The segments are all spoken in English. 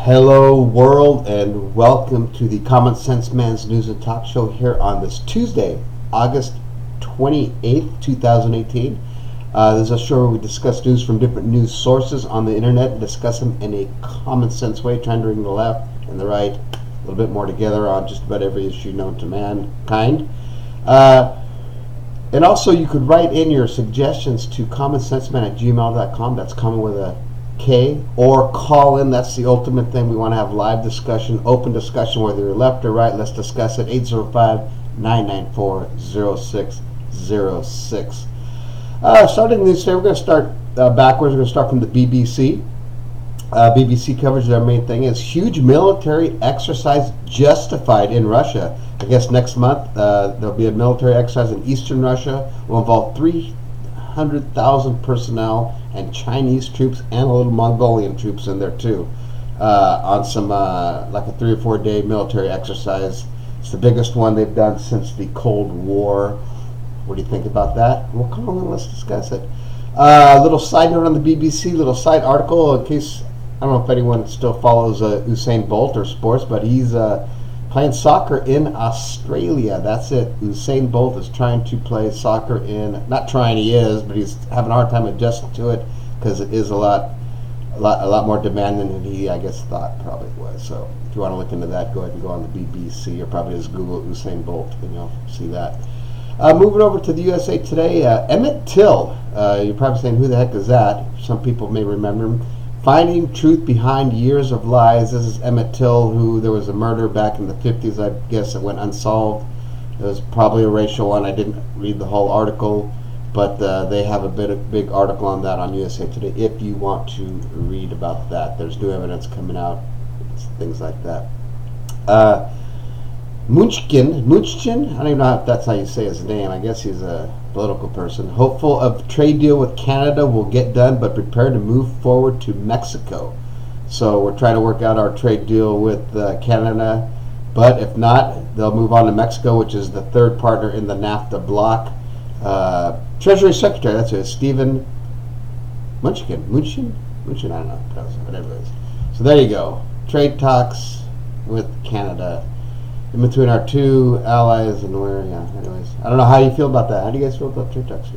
Hello, world, and welcome to the Common Sense Man's News and Talk Show here on this Tuesday, August 28th, 2018. This is a show where we discuss news from different news sources on the internet and discuss them in a common sense way, trying to bring the left and the right a little bit more together on just about every issue known to mankind. And also, you could write in your suggestions to commonsenseman@gmail.com. That's common with a K, or call in. That's the ultimate thing. We want to have live discussion, open discussion, whether you're left or right. Let's discuss it. 805-994-0606. Starting news today, we're going to start backwards. We're going to start from the BBC. BBC coverage, their main thing is huge military exercise justified in Russia. I guess next month there'll be a military exercise in eastern Russia. It will involve 300,000 personnel and Chinese troops and a little Mongolian troops in there too, on some like a 3 or 4 day military exercise. It's the biggest one they've done since the Cold War. What do you think about that? We'll come on and let's discuss it. Little side note on the BBC, little side article in case, I don't know if anyone still follows Usain Bolt or sports, but he's playing soccer in Australia. That's it. Usain Bolt is trying to play soccer not trying, he is, but he's having a hard time adjusting to it because it is a lot more demanding than he, I guess, thought probably was. So if you want to look into that, go ahead and go on the BBC or probably just Google Usain Bolt and you'll see that. Moving over to the USA Today, Emmett Till. You're probably saying, who the heck is that? Some people may remember him. Finding truth behind years of lies. This is Emmett Till, who there was a murder back in the 50s, I guess, that went unsolved. It was probably a racial one. I didn't read the whole article, but they have a big article on that on USA Today if you want to read about that. There's new evidence coming out, things like that. Munchkin, I don't even know if that's how you say his name. I guess he's a political person. Hopeful of trade deal with Canada will get done, but prepared to move forward to Mexico. So we're trying to work out our trade deal with Canada, but if not, they'll move on to Mexico, which is the third partner in the NAFTA bloc. Treasury Secretary, that's it, Stephen Munchkin, I don't know, whatever it is. So there you go. Trade talks with Canada in between our two allies, and anyways, I don't know how you feel about that. How do you guys feel about trade talks?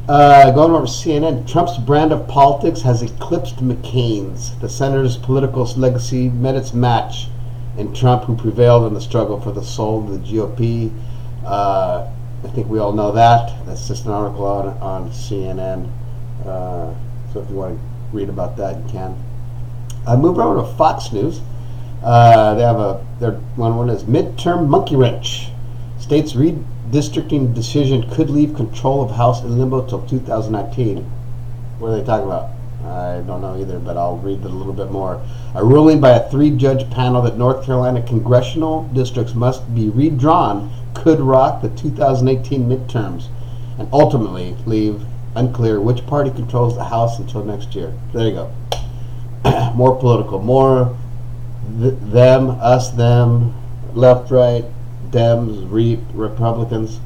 Going over to CNN, Trump's brand of politics has eclipsed McCain's. The senator's political legacy met its match in Trump, who prevailed in the struggle for the soul of the GOP. I think we all know that. That's just an article on CNN. So if you want to read about that, you can. Move over to Fox News. They have one is midterm monkey wrench. States redistricting decision could leave control of House in limbo till 2019. What are they talking about? I don't know either, but I'll read it a little bit more. A ruling by a 3-judge panel that North Carolina congressional districts must be redrawn could rock the 2018 midterms and ultimately leave unclear which party controls the House until next year. There you go. More political, more them, us, them, left, right, Dems, Republicans.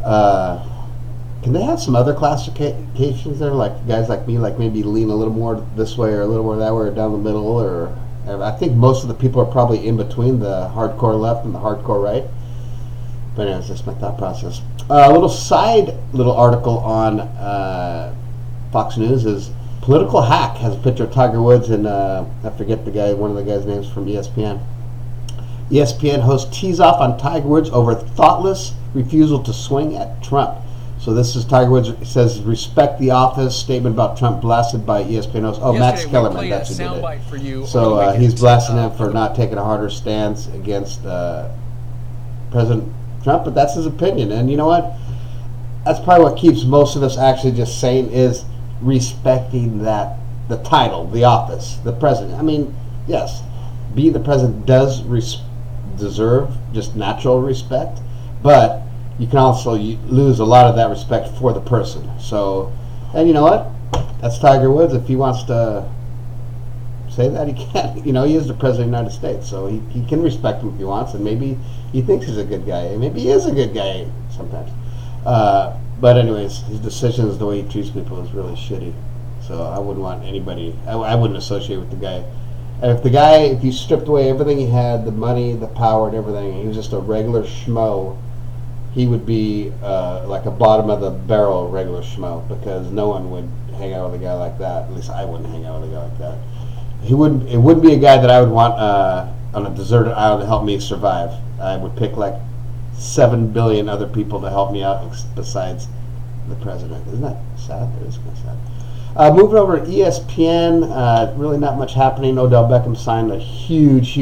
Can they have some other classifications there, like guys like me, like maybe lean a little more this way or a little more that way or down the middle? Or I think most of the people are probably in between the hardcore left and the hardcore right. But anyways, that's my thought process. A little article on Fox News is political hack has a picture of Tiger Woods and I forget one of the guys' names from ESPN. ESPN host tees off on Tiger Woods over thoughtless refusal to swing at Trump. So this is Tiger Woods says respect the office statement about Trump blasted by ESPN host. Oh, Max Kellerman, that's who did it. For you so he's blasting him for not taking a harder stance against President Trump, but that's his opinion. And you know what? That's probably what keeps most of us actually just sane is respecting the title, the office, the president. I mean, yes, being the president does deserve just natural respect, but you can also lose a lot of that respect for the person. So, and you know what? That's Tiger Woods. If he wants to say that, he can. You know, he is the president of the United States, so he can respect him if he wants, and maybe he thinks he's a good guy. Maybe he is a good guy sometimes. But anyways, his decisions, the way he treats people is really shitty. So I wouldn't want anybody, I wouldn't associate with the guy If the guy, if you stripped away everything he had, the money, the power, and everything, and he was just a regular schmo, he would be like a bottom of the barrel regular schmo, because no one would hang out with a guy like that. At least I wouldn't hang out with a guy like that. He wouldn't. It wouldn't be a guy that I would want on a deserted island to help me survive. I would pick like 7 billion other people to help me out besides the president. Isn't that sad? It is kind of sad. Moving over to ESPN, really not much happening. Odell Beckham signed a huge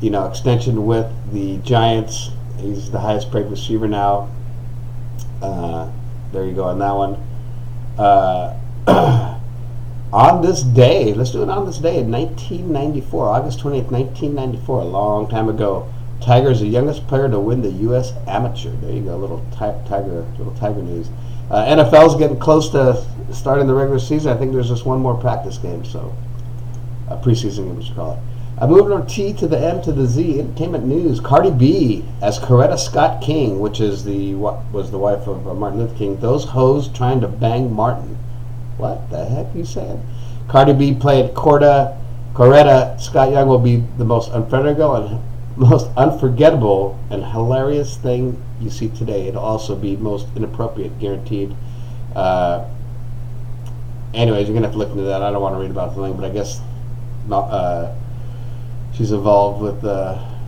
extension with the Giants. He's the highest paid receiver now. There you go on that one. On this day, let's do it on this day in 1994, August 20th, 1994, a long time ago. Tiger is the youngest player to win the U.S. Amateur. There you go, little Tiger news. NFL's getting close to starting the regular season. I think there's just one more practice game, so preseason game, we should call it. Moving on T to the M to the Z, entertainment news. Cardi B as Coretta Scott King, which is was the wife of Martin Luther King. Those hoes trying to bang Martin. What the heck are you saying? Cardi B played Coretta. Scott Young will be the most unforgettable and hilarious thing you see today. It'll also be most inappropriate, guaranteed. Anyways, you're gonna have to look into that. I don't want to read about the thing, but I guess she's involved with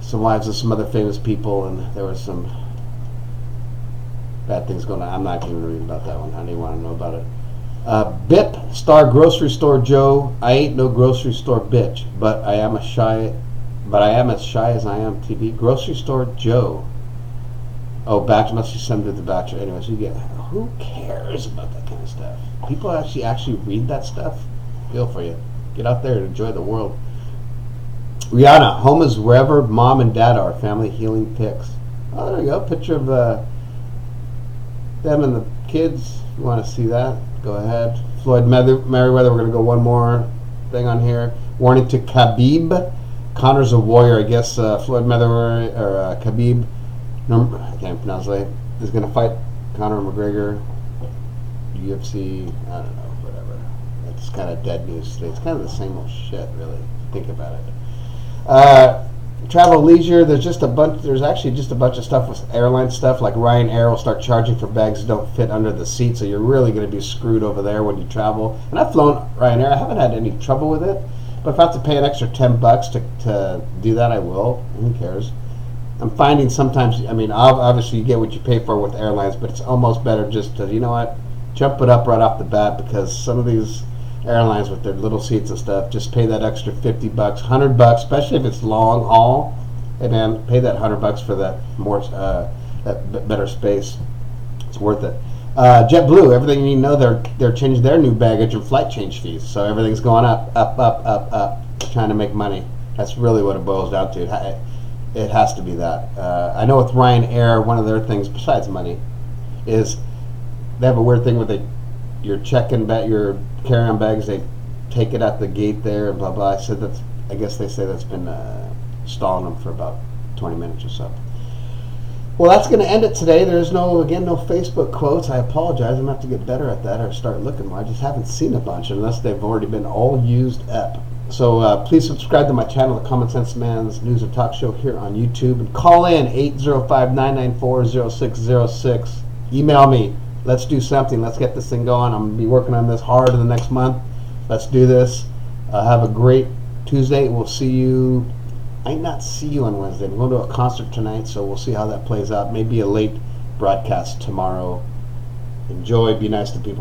some wives of some other famous people, and there was some bad things going on. I'm not going to read about that one. I don't even want to know about it. BIP star grocery store Joe. I ain't no grocery store bitch, but I am as shy as I am TV. Grocery store Joe. Oh, Bachelor must be sent to the Bachelor. Anyways, who cares about that kind of stuff? People actually read that stuff. Feel for you. Get out there and enjoy the world. Rihanna, home is wherever mom and dad are. Family healing pics. Oh, there you go. Picture of them and the kids. If you want to see that, go ahead. Floyd Mayweather. We're going to go one more thing on here. Warning to Khabib. Connor's a warrior. I guess Floyd Mayweather or Khabib, I can't pronounce it, is going to fight Conor McGregor. UFC, I don't know, whatever. It's kind of dead news today. It's kind of the same old shit, really. Think about it. Travel leisure. There's actually just a bunch of stuff with airline stuff. Like Ryanair will start charging for bags that don't fit under the seat, so you're really going to be screwed over there when you travel. And I've flown Ryanair. I haven't had any trouble with it. But if I have to pay an extra $10 to do that, I will. Who cares? I'm finding sometimes, obviously you get what you pay for with airlines, but it's almost better just to, you know what, jump it up right off the bat, because some of these airlines with their little seats and stuff, just pay that extra $50, $100, especially if it's long haul. Hey man, pay that $100 for that that better space. It's worth it. JetBlue, everything you know, they're changing their new baggage and flight change fees, so everything's going up, trying to make money. That's really what it boils down to. It has to be that. I know with Ryanair, one of their things besides money is they have a weird thing where your carry-on bags, they take it at the gate there and blah blah. I guess they say that's been stalling them for about 20 minutes or so. Well, that's going to end it today. There's no Facebook quotes. I apologize. I'm going to have to get better at that or start looking more. I just haven't seen a bunch unless they've already been all used up. So please subscribe to my channel, The Common Sense Man's News and Talk Show here on YouTube. And call in 805-994-0606. Email me. Let's do something. Let's get this thing going. I'm going to be working on this hard in the next month. Let's do this. Have a great Tuesday. We'll see you. I might not see you on Wednesday. I'm going to a concert tonight, so we'll see how that plays out. Maybe a late broadcast tomorrow. Enjoy. Be nice to people.